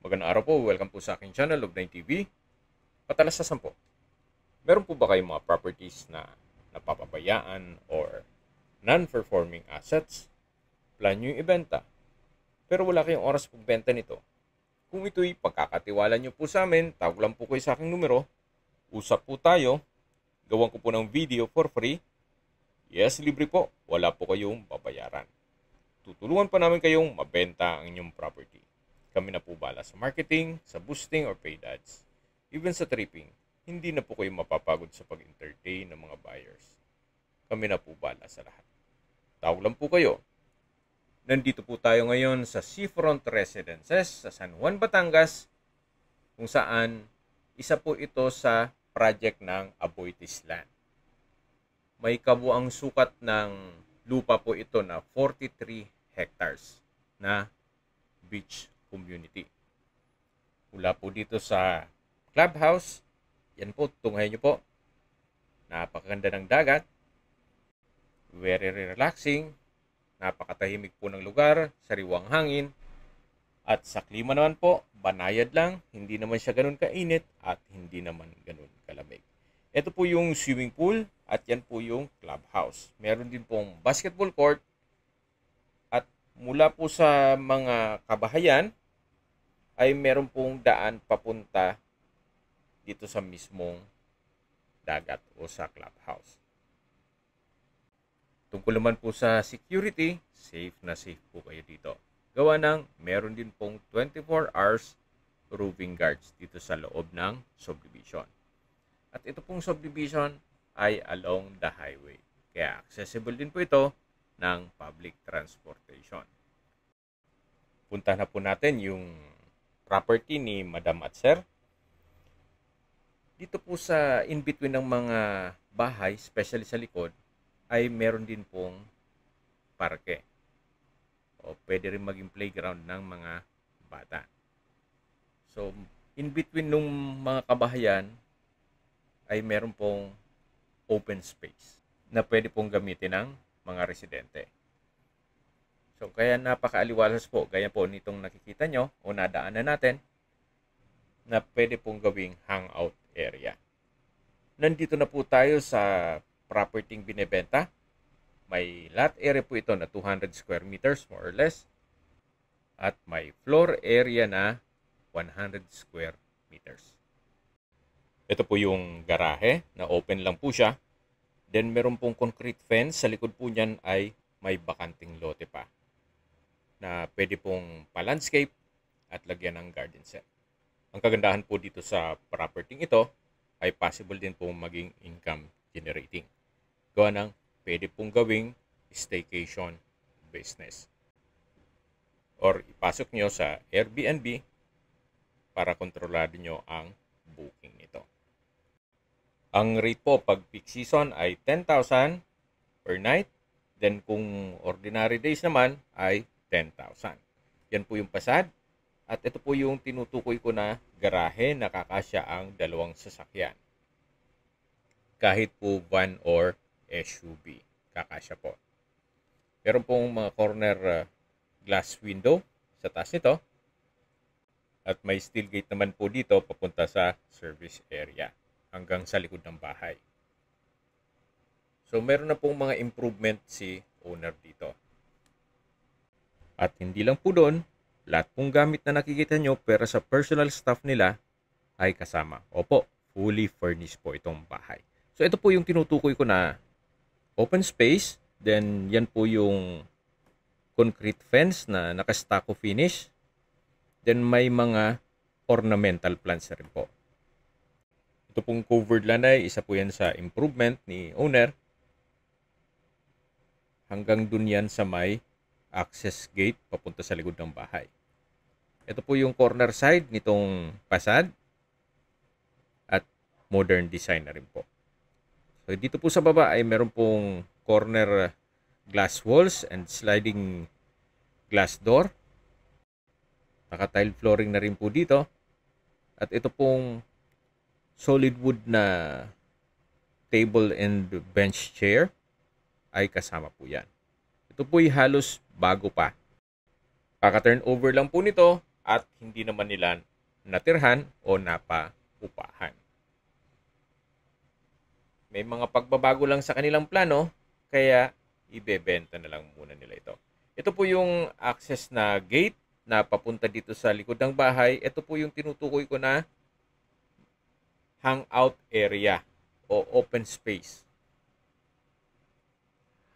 Magandang araw po, welcome po sa aking channel, Log9 TV. Patalasasan po, meron po ba kayong mga properties na napapabayaan or non-performing assets? Plan nyo yung ibenta, pero wala kayong oras pagbenta nito. Kung ito'y pagkakatiwala nyo po sa amin, tawag lang po kayo sa aking numero, usap po tayo, gawan ko po ng video for free. Yes, libre po, wala po kayong babayaran. Tutulungan pa namin kayong mabenta ang inyong property. Kami na po bala sa marketing, sa boosting or paid ads. Even sa tripping, hindi na po kayo mapapagod sa pag-entertain ng mga buyers. Kami na po bala sa lahat. Tawag lang po kayo. Nandito po tayo ngayon sa Seafront Residences sa San Juan, Batangas, kung saan isa po ito sa project ng Aboitiz Land. May kabuang sukat ng lupa po ito na 43 hectares na beach community. Mula po dito sa clubhouse, yan po, tunghayin nyo po. Napakaganda ng dagat. Very relaxing. Napakatahimik po ng lugar, sariwang hangin. At sa klima naman po, banayad lang. Hindi naman siya ganun kainit at hindi naman ganun kalamig. Ito po yung swimming pool at yan po yung clubhouse. Meron din pong basketball court. At mula po sa mga kabahayan, ay meron pong daan papunta dito sa mismong dagat o sa clubhouse. Tungkol naman po sa security, safe na safe po kayo dito. Gawa ng meron din pong 24 hours roving guards dito sa loob ng subdivision. At ito pong subdivision ay along the highway. Kaya accessible din po ito ng public transportation. Punta na po natin yung property ni Madam at Sir. Dito po sa in-between ng mga bahay, especially sa likod, ay meron din pong parke. O pwede rin maging playground ng mga bata. So, in-between ng mga kabahayan, ay meron pong open space na pwede pong gamitin ng mga residente. So, kaya napakaaliwalas po, gaya po nitong nakikita nyo o nadaanan natin na pwede pong gawing hangout area. Nandito na po tayo sa property binebenta. May lot area po ito na 200 square meters more or less. At may floor area na 100 square meters. Ito po yung garahe na open lang po siya. Then meron pong concrete fence. Sa likod po niyan ay may bakanting lote pa na pwede pong pa-landscape at lagyan ng garden set. Ang kagandahan po dito sa property ito ay possible din pong maging income generating. Gawa ng pwede pong gawing staycation business. Or ipasok nyo sa Airbnb para kontrolado nyo ang booking nito. Ang rate po pag peak season ay 10,000 per night. Then kung ordinary days naman ay 10,000. Yan po yung pasad. At ito po yung tinutukoy ko na garahe na kakasya ang dalawang sasakyan. Kahit po van or SUV, kakasya po. Meron pong mga corner glass window sa taas nito. At may steel gate naman po dito papunta sa service area hanggang sa likod ng bahay. So meron na pong mga improvement si owner dito. At hindi lang po doon, lahat pong gamit na nakikita nyo pero sa personal staff nila ay kasama. Opo, fully furnished po itong bahay. So ito po yung tinutukoy ko na open space. Then yan po yung concrete fence na naka-stucco finish. Then may mga ornamental plants rin po. Ito pong covered land ay isa po yan sa improvement ni owner. Hanggang dun yan sa may access gate papunta sa likod ng bahay. Ito po yung corner side nitong pasad at modern design na rin po. So dito po sa baba ay meron pong corner glass walls and sliding glass door. Naka-tile flooring na rin po dito. At ito pong solid wood na table and bench chair ay kasama po yan. Ito po'y halos bago pa. Kaka-turn over lang po nito at hindi naman nila natirhan o napaupahan. May mga pagbabago lang sa kanilang plano, kaya ibebenta na lang muna nila ito. Ito po yung access na gate na papunta dito sa likod ng bahay. Ito po yung tinutukoy ko na hangout area o open space.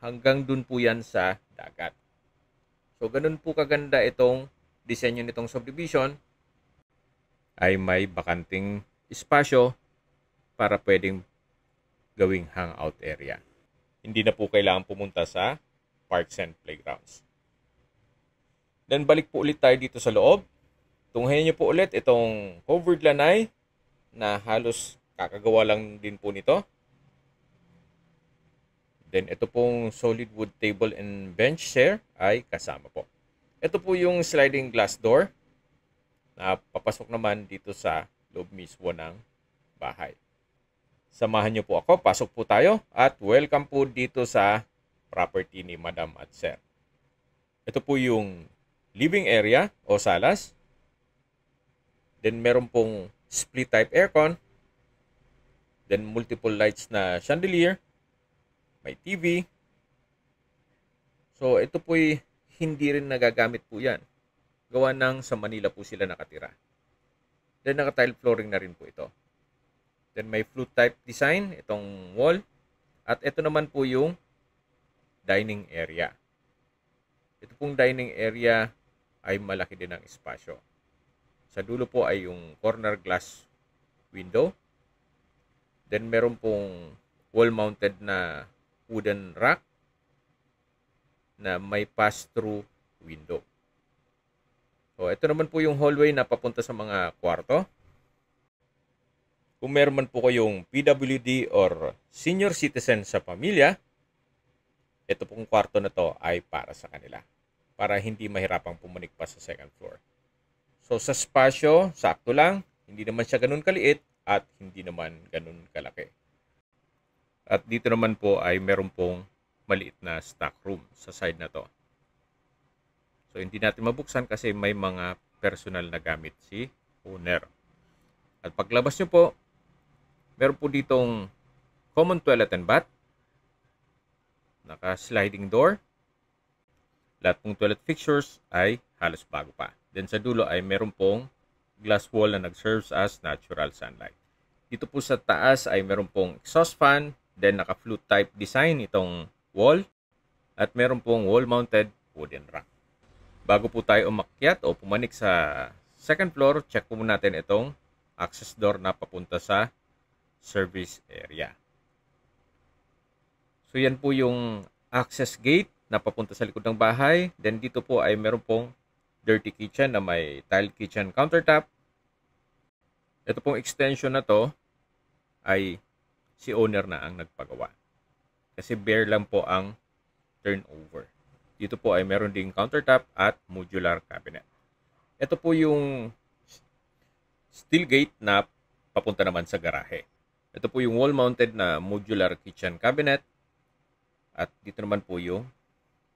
Hanggang dun po yan sa dagat. So, ganun po kaganda itong disenyo nitong subdivision, ay may bakanting espasyo para pwedeng gawing hangout area. Hindi na po kailangan pumunta sa parks and playgrounds. Then balik po ulit tayo dito sa loob. Tunghayan niyo po ulit itong covered lanai na halos kakagawa lang din po nito. Then ito pong solid wood table and bench chair ay kasama po. Ito po yung sliding glass door na papasok naman dito sa loob mismo ng bahay. Samahan niyo po ako, pasok po tayo at welcome po dito sa property ni Madam at Sir. Ito po yung living area o salas. Then meron pong split type aircon. Then multiple lights na chandelier. May TV. So ito po'y hindi rin nagagamit po yan. Gawa ng sa Manila po sila nakatira. Then naka-tile flooring na rin po ito. Then may flute type design itong wall. At ito naman po yung dining area. Ito pong dining area ay malaki din ang espasyo. Sa dulo po ay yung corner glass window. Then meron pong wall-mounted na wooden rack na may pass-through window. So, ito naman po yung hallway na papunta sa mga kwarto. Kung meron man po kayong PWD or senior citizen sa pamilya, ito pong kwarto na to ay para sa kanila. Para hindi mahirapang pumunik pa sa second floor. So sa spasyo, sakto lang. Hindi naman siya ganun kaliit at hindi naman ganun kalaki. At dito naman po ay meron pong maliit na stock room sa side na to. So hindi natin mabuksan kasi may mga personal na gamit si owner. At paglabas nyo po, meron po ditong common toilet and bath. Naka-sliding door. Lahat pong toilet fixtures ay halos bago pa. Then sa dulo ay meron pong glass wall na nag-serves as natural sunlight. Dito po sa taas ay meron pong exhaust fan. Then naka-flute type design itong wall. At meron pong wall-mounted wooden rack. Bago po tayo umakyat o pumanik sa second floor, check po natin itong access door na papunta sa service area. So yan po yung access gate na papunta sa likod ng bahay. Then dito po ay meron pong dirty kitchen na may tile kitchen countertop. Ito pong extension na to ay si owner na ang nagpagawa. Kasi bare lang po ang turnover. Dito po ay meron ding countertop at modular cabinet. Ito po yung steel gate na papunta naman sa garahe. Ito po yung wall-mounted na modular kitchen cabinet. At dito naman po yung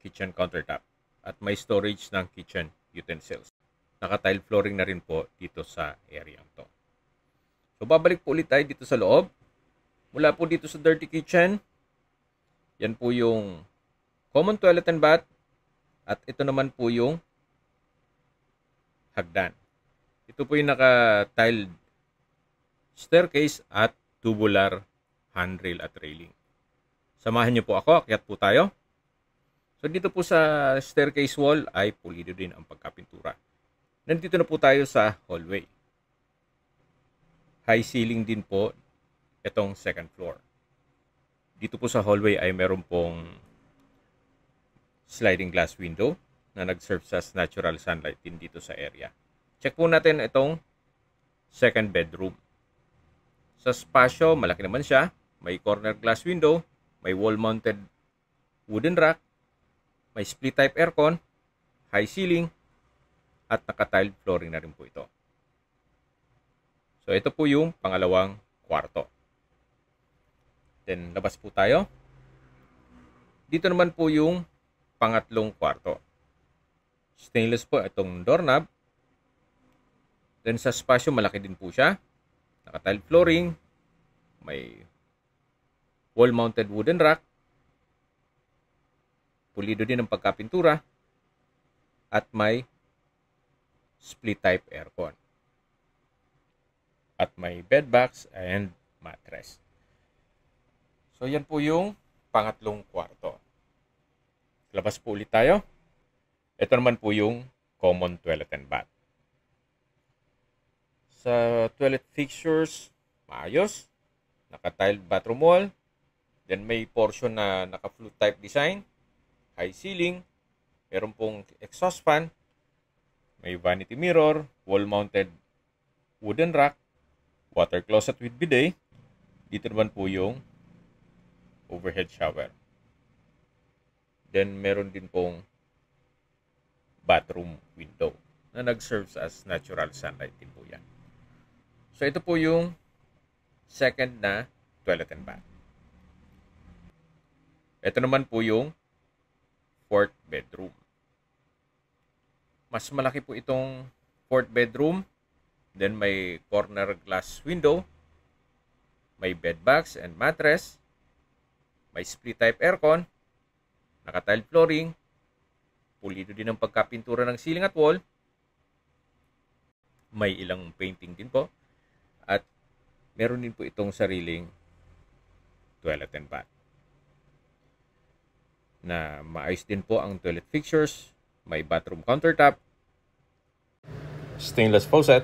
kitchen countertop. At may storage ng kitchen utensils. Naka-tile flooring na rin po dito sa area to. So, babalik po ulit tayo dito sa loob. Mula po dito sa dirty kitchen, yan po yung common toilet and bath. At ito naman po yung hagdan. Ito po yung naka-tiled staircase at tubular handrail at railing. Samahan niyo po ako, akyat po tayo. So dito po sa staircase wall ay pulido din ang pagkapintura. Nandito na po tayo sa hallway. High ceiling din po itong second floor. Dito po sa hallway ay meron pong sliding glass window na nag-serve as natural sunlight din dito sa area. Check po natin itong second bedroom. Sa spasyo, malaki naman siya. May corner glass window, may wall-mounted wooden rack, may split-type aircon, high ceiling, at naka-tiled flooring na rin po ito. So, ito po yung pangalawang kwarto. Then, labas po tayo. Dito naman po yung pangatlong kwarto. Stainless po itong doorknob. Then sa spasyo, malaki din po siya. Naka-tile flooring. May wall-mounted wooden rack. Pulido din ang pagkapintura. At may split-type aircon. At may bed box and mattress. So, yan po yung pangatlong kwarto. Labas po ulit tayo. Ito naman po yung common toilet and bath. Sa toilet fixtures, maayos. Naka-tiled bathroom wall. Then may portion na naka-flute type design. High ceiling. Meron pong exhaust fan. May vanity mirror. Wall-mounted wooden rack. Water closet with bidet. Dito naman po yung overhead shower. Then meron din pong bathroom window na nag-serves as natural sunlight din po yan. So, ito po yung second na toilet and bath. Ito naman po yung fourth bedroom. Mas malaki po itong fourth bedroom. Then, may corner glass window. May bed box and mattress. May split-type aircon. Naka-tile flooring. Pulido din ang pagkapintura ng ceiling at wall. May ilang painting din po. At meron din po itong sariling toilet and bath. Na maayos din po ang toilet fixtures. May bathroom countertop. Stainless faucet.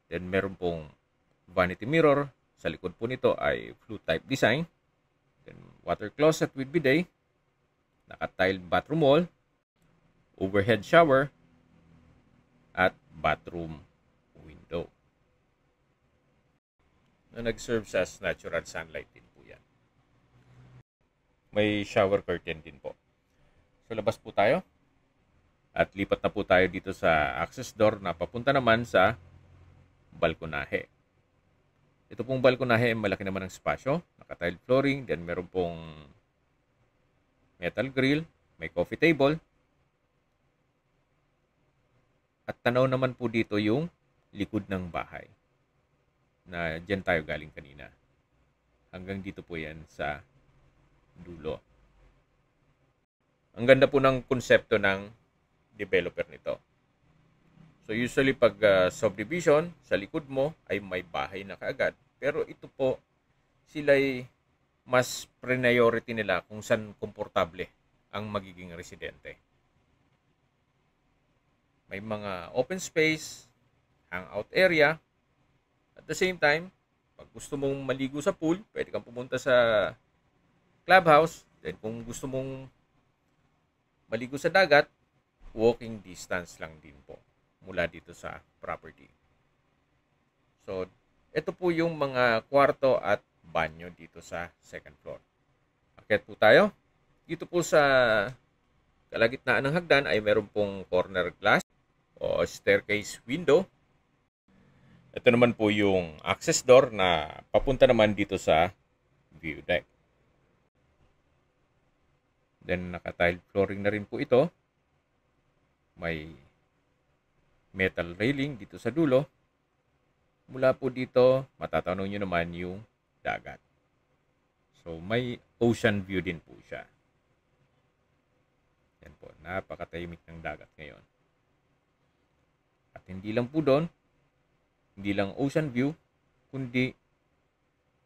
Then meron pong vanity mirror. Sa likod po nito ay flute type design. Then water closet with bidet. Naka-tiled bathroom wall. Overhead shower. At bathroom window. Na nag-serve as natural sunlight din po yan. May shower curtain din po. So, labas po tayo. At lipat na po tayo dito sa access door na papunta naman sa balkonahe. Ito pong balkonahe, malaki naman ang spasyo. Naka-tile flooring. Then, meron pong metal grill. May coffee table. At tanaw naman po dito yung likod ng bahay. Na dyan tayo galing kanina. Hanggang dito po yan sa dulo. Ang ganda po ng konsepto ng developer nito. So usually pag subdivision, sa likod mo ay may bahay na kaagad. Pero ito po, sila'y mas priority nila kung saan komportable ang magiging residente. May mga open space, hangout area. At the same time, pag gusto mong maligo sa pool, pwede kang pumunta sa clubhouse. Then kung gusto mong maligo sa dagat, walking distance lang din po mula dito sa property. So, ito po yung mga kwarto at banyo dito sa second floor. Akyat po tayo. Dito po sa kalagitnaan ng hagdan ay meron pong corner glass o staircase window. Ito naman po yung access door na papunta naman dito sa view deck. Then naka-tile flooring na rin po ito. May metal railing dito sa dulo. Mula po dito, matatanaw nyo naman yung dagat. So may ocean view din po siya. Yan po, napakatahimik ng dagat ngayon. At hindi lang po doon, hindi lang ocean view, kundi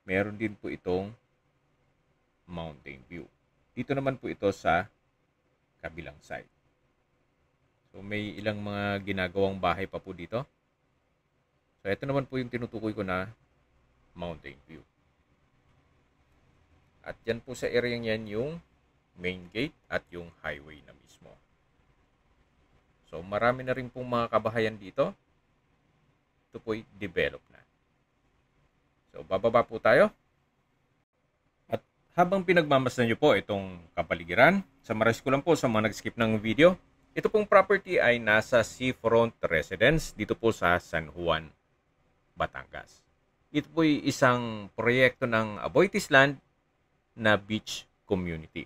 meron din po itong mountain view. Dito naman po ito sa kabilang side. So may ilang mga ginagawang bahay pa po dito. So ito naman po yung tinutukoy ko na mountain view. At yan po sa area yan yung main gate at yung highway na mismo. So marami na rin pong mga kabahayan dito. Ito po'y develop na. So, bababa po tayo. At habang pinagmamasdan nyo po itong kapaligiran, summarize ko lang po sa mga nag-skip ng video. Ito pong property ay nasa seafront residence dito po sa San Juan, Batangas. Ito po'y isang proyekto ng Aboitiz Land na beach community.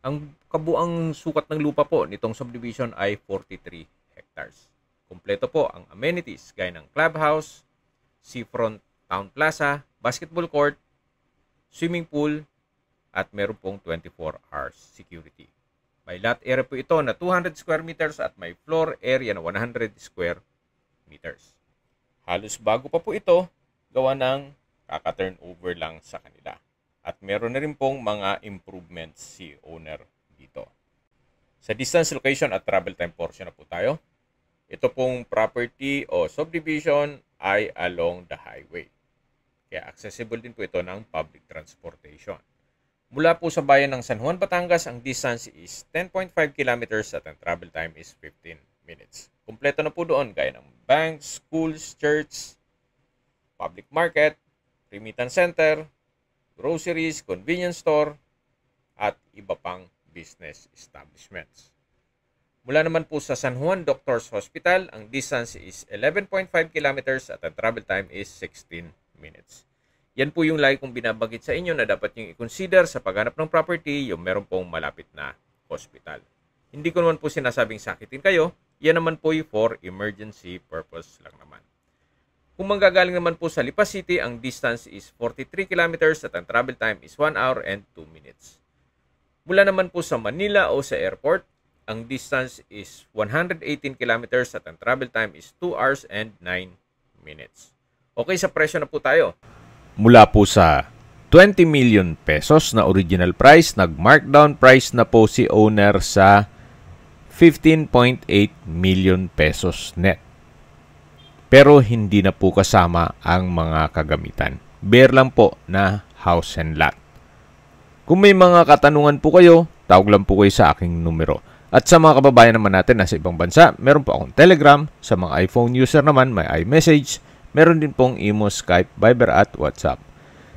Ang kabuang sukat ng lupa po nitong subdivision ay 43 hectares. Kompleto po ang amenities gaya ng clubhouse, seafront town plaza, basketball court, swimming pool, at meron pong 24 hours security. May lot area po ito na 200 square meters at may floor area na 100 square meters. Halos bago pa po ito, gawa ng kaka-turnover lang sa kanila. At meron na rin pong mga improvements si owner dito. Sa distance, location at travel time portion na po tayo. Ito pong property o subdivision ay along the highway. Kaya accessible din po ito ng public transportation. Mula po sa bayan ng San Juan, Batangas, ang distance is 10.5 kilometers at ang travel time is 15 minutes. Kumpleto na po doon gaya ng banks, schools, church, public market, remittance center, groceries, convenience store, at iba pang business establishments. Mula naman po sa San Juan Doctors Hospital, ang distance is 11.5 kilometers at ang travel time is 16 minutes. Yan po yung lagi kong binabanggit sa inyo na dapat nyo i-consider sa paghanap ng property, yung meron pong malapit na hospital. Hindi ko naman po sinasabing sakitin kayo, yan naman po yung for emergency purpose lang naman. Kung manggagaling naman po sa Lipa City, ang distance is 43 kilometers at ang travel time is 1 hour and 2 minutes. Mula naman po sa Manila o sa airport, ang distance is 118 kilometers at ang travel time is 2 hours and 9 minutes. Okay, sa presyo na po tayo. Mula po sa 20 million pesos na original price, nag-markdown price na po si owner sa 15.8 million pesos net. Pero hindi na po kasama ang mga kagamitan. Bare lang po na house and lot. Kung may mga katanungan po kayo, tawag lang po kayo sa aking numero. At sa mga kababayan naman natin na sa ibang bansa, meron po akong Telegram. Sa mga iPhone user naman, may iMessage. Meron din pong Imo, Skype, Viber at WhatsApp.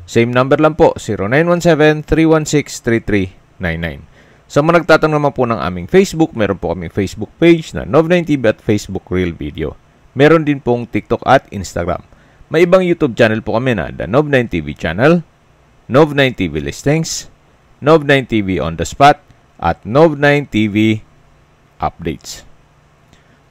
Same number lang po, 0917-316-3399. Sa mga nagtatanong naman po ng aming Facebook, meron po kaming Facebook page na Nov9TV at Facebook Real Video. Meron din pong TikTok at Instagram. May ibang YouTube channel po kami na The Nov9TV Channel, Nov9TV Listings, Nov9TV On The Spot, at Nov9TV Updates.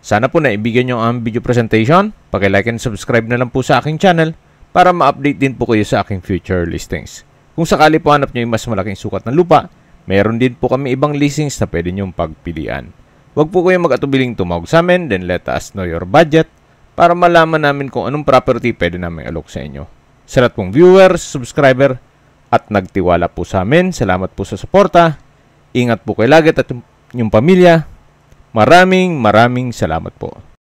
Sana po naibigyan nyo ang video presentation. Paki-like and subscribe na lang po sa aking channel para ma-update din po kayo sa aking future listings. Kung sakali po hanap nyo yung mas malaking sukat ng lupa, meron din po kami ibang listings na pwede nyong pagpilian. Huwag po kayong mag-atubiling tumawag sa amin, then let us know your budget para malaman namin kung anong property pwede namin alok sa inyo. Sa lahat pong viewers, subscriber, at nagtiwala po sa amin, salamat po sa suporta. Ingat po kayo lagi at yung pamilya. Maraming salamat po.